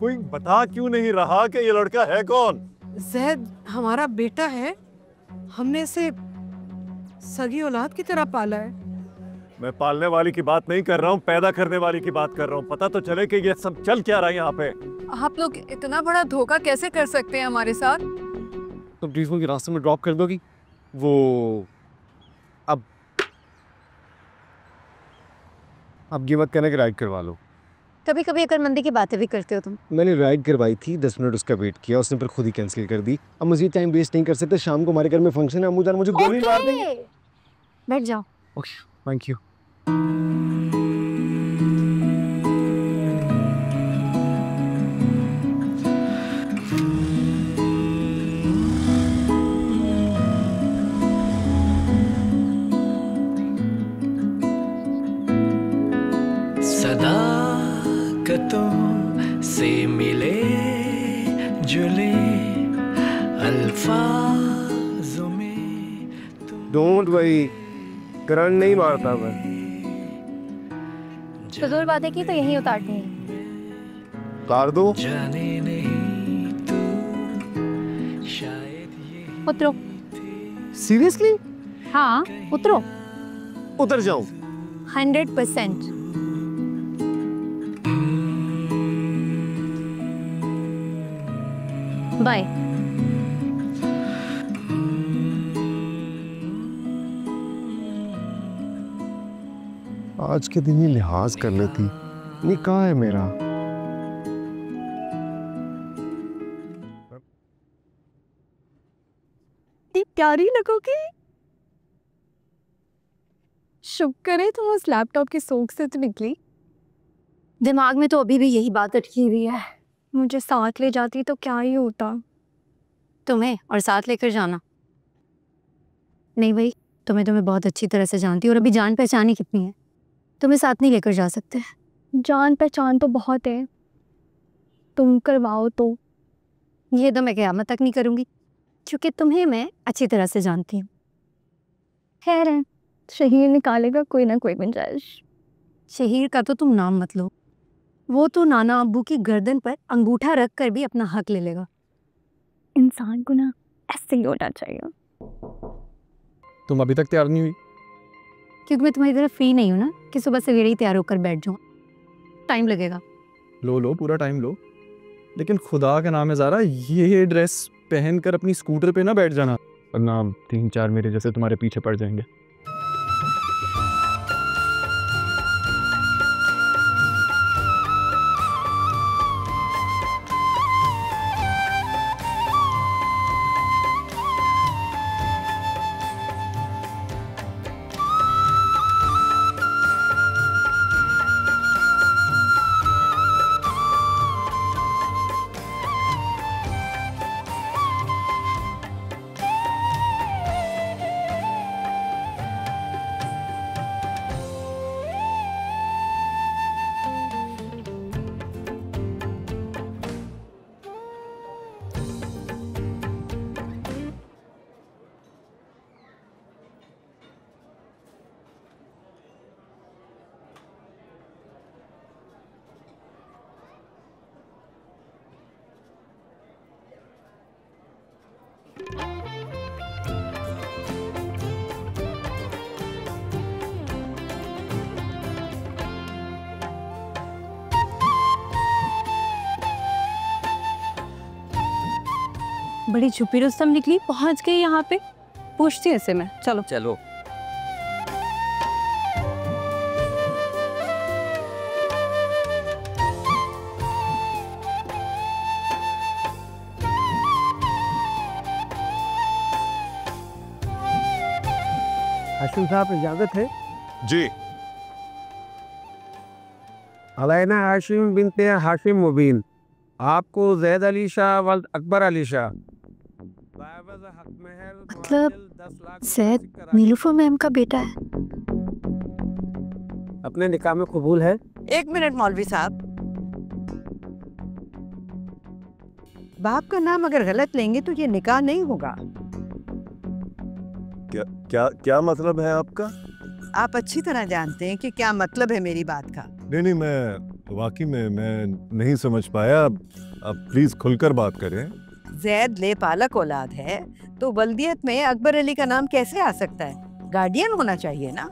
कोई बता क्यों नहीं रहा कि ये लड़का है कौन? जैद हमारा बेटा है, हमने इसे सगी औलाद की तरह पाला है। मैं पालने वाली की बात नहीं कर रहा हूँ, पैदा करने वाली की बात कर रहा हूँ। पता तो चले कि ये सब चल क्या रहा है यहाँ पे। आप लोग इतना बड़ा धोखा कैसे कर सकते हैं हमारे साथ? तो प्लीज मुझे रास्ते में ड्रॉप कर दोगी? वो अब ये मत कहना कि राइड करवा लो। कभी कभी अगर मंदी की बातें भी करते हो तुम। मैंने राइड करवाई थी, 10 मिनट उसका वेट किया, उसने फिर खुद ही कैंसिल कर दी। अब मुझे टाइम वेस्ट नहीं कर सकते, शाम को हमारे घर में फंक्शन है, अम्मू जान मुझे गोली मार देंगे। बैठ जाओ। Okay, thank you. सदाकतों से मिले जुले अल्फाजों में। डोंट वरी, करंट नहीं मारता मैं। फजूल बातें की तो यहीं उतारनी है। उतार दो। जाने नहीं तू शायद ये उतरो। सीरियसली? हाँ उतरो। उतर जाऊं? 100%। बाय। आज के दिन ये लिहाज कर लेती। निकाह है मेरा। इतनी प्यारी लगोगी। शुक्र है तुम उस लैपटॉप की सोख से तो निकली। दिमाग में तो अभी भी यही बात अटकी हुई है। मुझे साथ ले जाती तो क्या ही होता। तुम्हें और साथ लेकर जाना नहीं भाई, तुम्हें बहुत अच्छी तरह से जानती हूँ और अभी जान पहचान ही कितनी है, तुम्हें साथ नहीं लेकर जा सकते। जान पहचान तो बहुत है, तुम करवाओ तो। ये तो मैं क़यामत तक नहीं करूँगी, क्योंकि तुम्हें मैं अच्छी तरह से जानती हूँ। खैर है, शहीर निकालेगा कोई ना कोई गुंजाइश। शहीर का तो तुम नाम मत लो, वो तो नाना अब्बू की गर्दन पर अंगूठा रख कर भी अपना हक ले लेगा। इंसान को ना ऐसे ही होना चाहिए। तुम अभी तक तैयार नहीं हुई? क्योंकि मैं तुम्हारी तरह फ्री नहीं हूँ ना कि सुबह सवेरे ही तैयार होकर बैठ जाऊँ, टाइम लगेगा। लो पूरा टाइम लो, लेकिन खुदा का नाम है ज़ारा, ये ड्रेस पहनकर अपनी स्कूटर पे ना बैठ जाना, वरना 3-4 मेरे जैसे तुम्हारे पीछे पड़ जाएंगे। बड़ी छुपी रुस्तम निकली, पहुंच गई यहाँ पे। पूछती ऐसे में। चलो चलो। हाशिम साहब इजाजत है? जी। अलैना हाशिम बिनते हाशिम मुबीन, आपको जैद अली शाह वल्द अकबर अली शाह। मतलब जैद नीलूफर मैम का बेटा है? अपने निकाह में कबूल है? 1 मिनट मौलवी साहब, बाप का नाम अगर गलत लेंगे तो ये निकाह नहीं होगा। क्या मतलब है आपका? आप अच्छी तरह जानते हैं कि क्या मतलब है मेरी बात का। नहीं, मैं वाकई में मैं नहीं समझ पाया। अब प्लीज खुलकर बात करें। जैद लेपालक औलाद है तो वल्दियत में अकबर अली का नाम कैसे आ सकता है? गार्डियन होना चाहिए ना।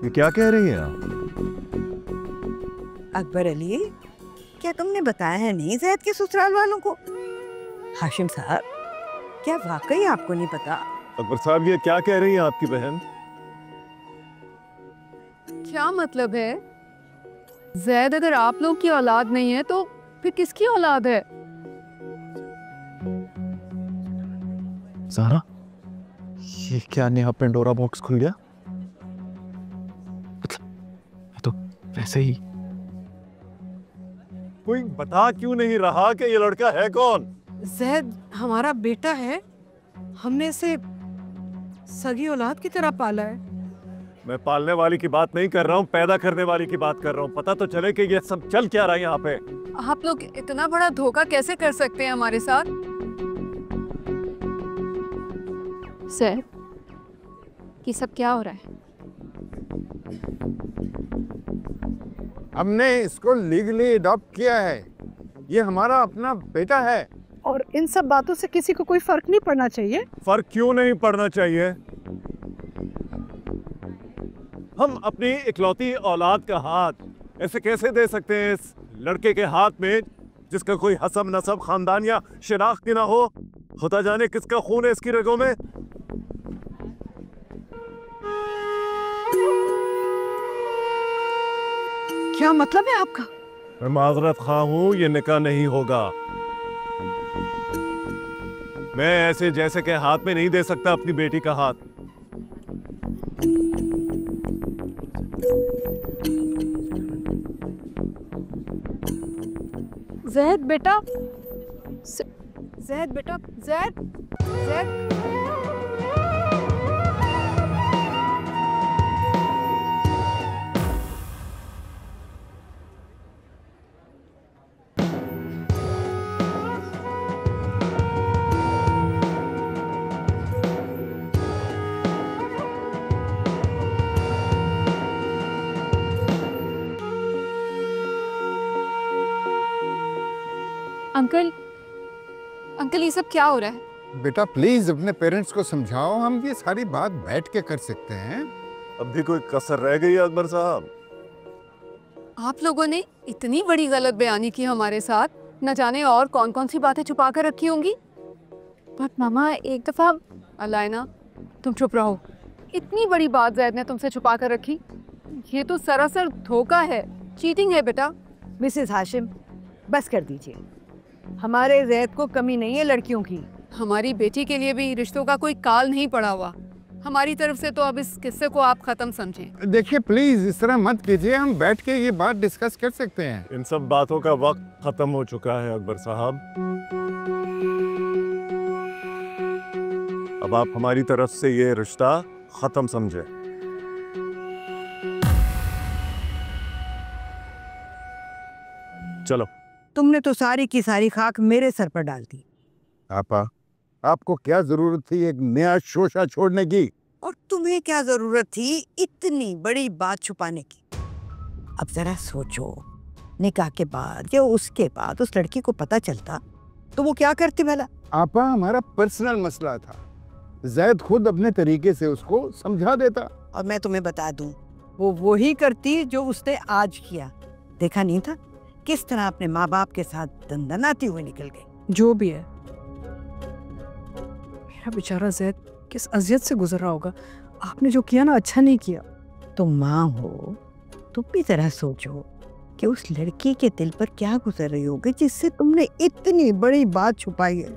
ये क्या कह रही हैं आप? अकबर अली, क्या तुमने बताया है नहीं जैद के ससुराल वालों को? हाशिम साहब, क्या वाकई आपको नहीं पता? अकबर साहब, ये क्या कह रही हैं आपकी बहन? क्या मतलब है? जैद अगर आप लोग की औलाद नहीं है तो फिर किसकी औलाद है? ज़ारा, ये क्या नया पेंडोरा बॉक्स खुल गया? मतलब तो वैसे ही। कोई बता क्यों नहीं रहा कि ये लड़का है कौन? जैद हमारा बेटा है। हमने इसे सगी औलाद की तरह पाला है। मैं पालने वाली की बात नहीं कर रहा हूँ, पैदा करने वाली की बात कर रहा हूँ। पता तो चले कि ये सब चल क्या रहा है यहाँ पे। आप लोग इतना बड़ा धोखा कैसे कर सकते हैं हमारे साथ? सर, ये सब क्या हो रहा है? हमने इसको लीगली अडॉप्ट किया है। ये हमारा अपना बेटा है। और इन सब बातों से किसी को कोई फर्क नहीं पड़ना चाहिए। फर्क क्यों नहीं पड़ना चाहिए? हम अपनी इकलौती औलाद का हाथ ऐसे कैसे दे सकते हैं इस लड़के के हाथ में जिसका कोई हसब नसब खानदान या शिनाख्त ना हो? होता जाने किसका खून है इसकी रगों में। क्या मतलब है आपका? मैं माजरत खा हूं, ये निकाह नहीं होगा। मैं ऐसे जैसे के हाथ में नहीं दे सकता अपनी बेटी का हाथ। जैद बेटा, जैद बेटा, जैद, जैद। अंकल, अंकल ये सब क्या हो रहा है? बेटा प्लीज अपने पेरेंट्स को समझाओ। हम ये सारी बात बैठ के कर सकते हैं। अब भी कोई कसर रह गई है अकबर साहब? आप लोगों ने इतनी बड़ी गलत बयानी की हमारे साथ, न जाने और कौन कौन सी बातें छुपा कर रखी होंगी। बट मामा, एक दफा अलाइना, तुम चुप रहो। इतनी बड़ी बात जैद ने तुमसे छुपा कर रखी, ये तो सरासर धोखा है, चीटिंग है बेटा। मिसेस हाशिम, बस कर दीजिए। हमारे जैद को कमी नहीं है लड़कियों की। हमारी बेटी के लिए भी रिश्तों का कोई काल नहीं पड़ा हुआ। हमारी तरफ से तो अब इस किस्से को आप खत्म समझें। देखिए प्लीज इस तरह मत कीजिए। हम बैठ के ये बात डिस्कस कर सकते हैं। इन सब बातों का वक्त खत्म हो चुका है अकबर साहब। अब आप हमारी तरफ से ये रिश्ता खत्म समझे। चलो। तुमने तो सारी की सारी खाक मेरे सर पर डाल दी। आपा, आपको क्या जरूरत थी एक नया शोशा छोड़ने की? और तुम्हें क्या जरूरत थी इतनी बड़ी बात छुपाने की? अब जरा सोचो, निकाह के बाद या उसके बाद उस लड़की को पता चलता तो वो क्या करती भला? आपा, हमारा पर्सनल मसला था। जैद खुद अपने तरीके से उसको समझा देता। और मैं तुम्हें बता दूं, वो वही करती जो उसने आज किया। देखा नहीं था किस तरह अपने माँ बाप के साथ दंदनाती हुई निकल गई। जो भी है, मेरा बेचारा जैद किस अजियत से गुजर रहा होगा। आपने जो किया ना, अच्छा नहीं किया। तुम माँ हो, तुम भी जरा सोचो कि उस लड़की के दिल पर क्या गुजर रही होगी जिससे तुमने इतनी बड़ी बात छुपाई है।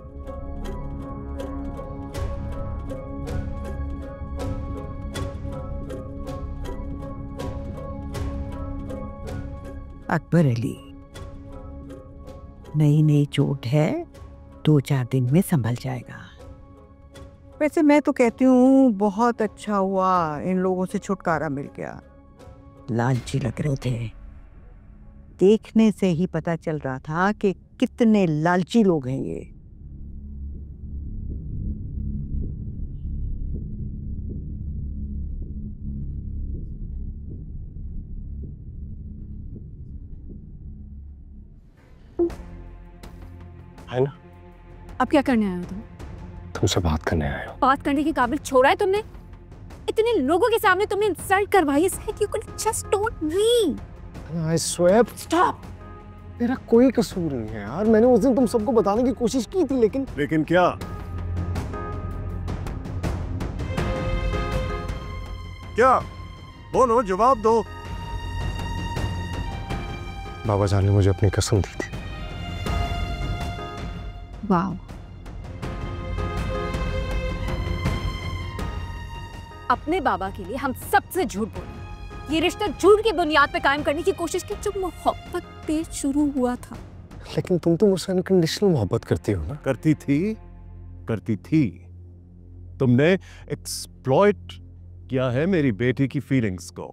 अकबर अली, नई नई चोट है, 2-4 दिन में संभल जाएगा। वैसे मैं तो कहती हूँ बहुत अच्छा हुआ इन लोगों से छुटकारा मिल गया। लालची लग रहे थे, देखने से ही पता चल रहा था कि कितने लालची लोग हैं ये। है ना? अब क्या करने आए हो तुम? तुमसे बात करने आया हूँ। बात करने के काबिल छोड़ा है तुमने? इतने लोगों के सामने तुमने इंसल्ट करवाई है। You could just told me. I swear, Stop. मेरा कोई कसूर नहीं है यार। मैंने उस दिन तुम सबको बताने की कोशिश की थी, लेकिन क्या? क्या? बोलो, जवाब दो। बाबा जान ने मुझे अपनी कसम दी थी। वाह। अपने बाबा के लिए हम सबसे झूठ बोले, ये रिश्ता झूठ की बुनियाद पे कायम करने की कोशिश की जो मोहब्बत पे शुरू हुआ था। लेकिन तुम तो मुझसे अनकंडीशनल मोहब्बत करती हो ना? करती थी। तुमने एक्सप्लॉइट किया है मेरी बेटी की फीलिंग्स को,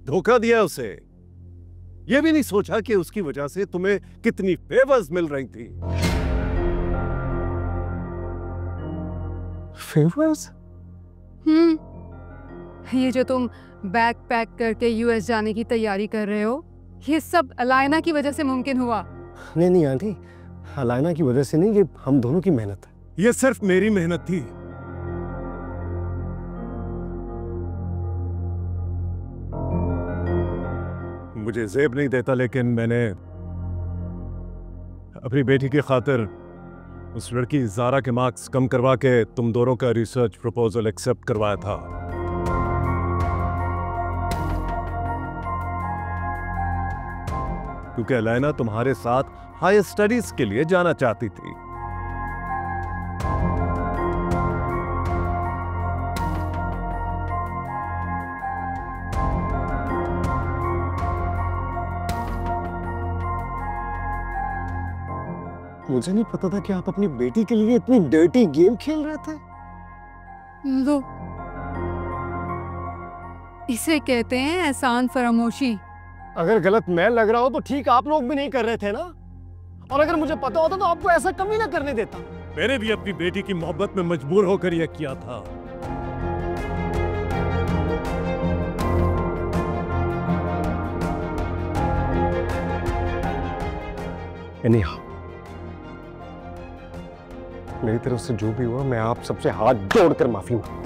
धोखा दिया उसे। यह भी नहीं सोचा कि उसकी वजह से तुम्हें कितनी फेवर्स मिल रही थी। फेवर्स? ये जो तुम बैग पैक करके यूएस जाने की तैयारी कर रहे हो, ये सब अलायना की वजह से मुमकिन हुआ। नहीं आंटी, अलायना की वजह से नहीं, ये हम दोनों की मेहनत है। ये सिर्फ मेरी मेहनत थी। मुझे जेब नहीं देता, लेकिन मैंने अपनी बेटी की खातिर उस लड़की ज़ारा के मार्क्स कम करवा के तुम दोनों का रिसर्च प्रपोजल एक्सेप्ट करवाया था। क्योंकि अलायना तुम्हारे साथ हायर स्टडीज के लिए जाना चाहती थी। मुझे नहीं पता था कि आप अपनी बेटी के लिए इतनी डर्टी गेम खेल रहे थे। लो, इसे कहते हैं एहसान फरामोशी। अगर गलत मैं लग रहा हो तो ठीक, आप लोग भी नहीं कर रहे थे ना? और अगर मुझे पता होता तो आपको ऐसा कभी ना करने देता। मैंने भी अपनी बेटी की मोहब्बत में मजबूर होकर यह किया था। Anyhow, मेरी तरफ से जो भी हुआ, मैं आप सबसे हाथ जोड़कर माफी मांगता हूं।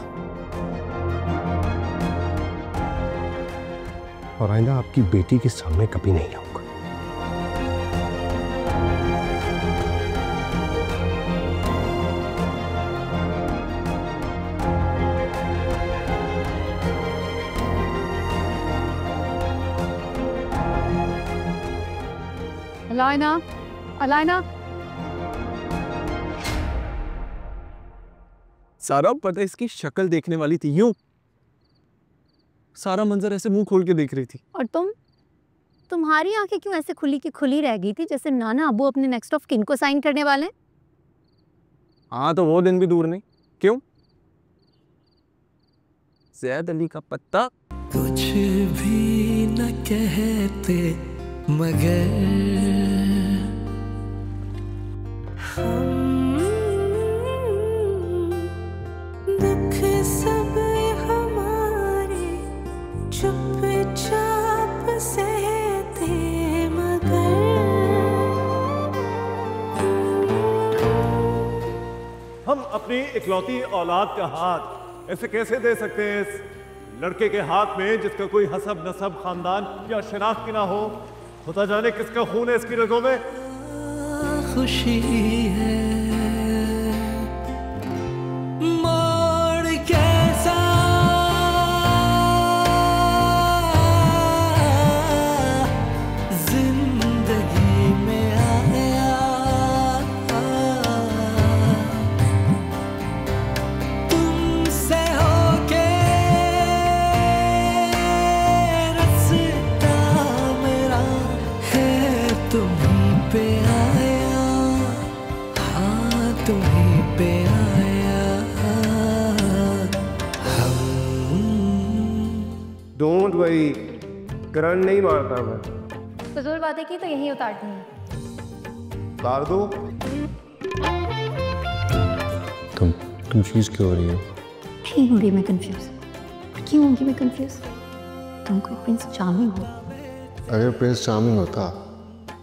और आइंदा आपकी बेटी के सामने कभी नहीं आऊंगा। अलायना, सारा पता इसकी शक्ल देखने वाली थी, यूं सारा मंजर ऐसे मुंह खोल के देख रही थी। और तुम्हारी आंखें क्यों ऐसे खुली की खुली रह गई थी, जैसे नाना अब्बू अपने नेक्स्ट ऑफ किन को साइन करने वाले हैं? हाँ, तो वो दिन भी दूर नहीं। क्यों? ज़ैद अली का पत्ता। कुछ भी न कहते मगर दुख सब हमारे चुपचाप सहते मगर हम अपनी इकलौती औलाद का हाथ ऐसे कैसे दे सकते हैं इस लड़के के हाथ में जिसका कोई हसब नसब खानदान या शनाख्त की ना हो। खुदा जाने किसका खून है इसकी रगों में। खुशी है मोड़ कैसा जिंदगी में आया, तुमसे होके रास्ता मेरा है तुम्हीं पे आया, हाँ तुम्हीं पे आया। डोंट वरी, करंट नहीं मारता मैं। फजूल बातें की तो यही उतारती हूँ। उतार दो। तुम कंफ्यूज क्यों हो रही हो? नहीं होंगी मैं कंफ्यूज। क्यों होंगी मैं कंफ्यूज? तुम कोई प्रिंस चार्मिंग हो। अगर प्रिंस चार्मिंग होता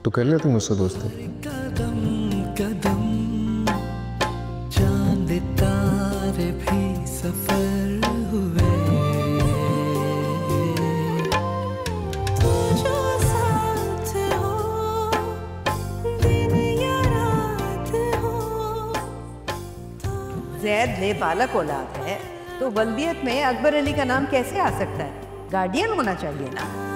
तो कर लेती मुझसे दोस्ती। कदम कदम चांद तारे भी सफर हुए। तू जो साथ हो दिन या रात हो। जैद नेबालक औलाद है तो वल्दियत में अकबर अली का नाम कैसे आ सकता है? गार्डियन होना चाहिए ना।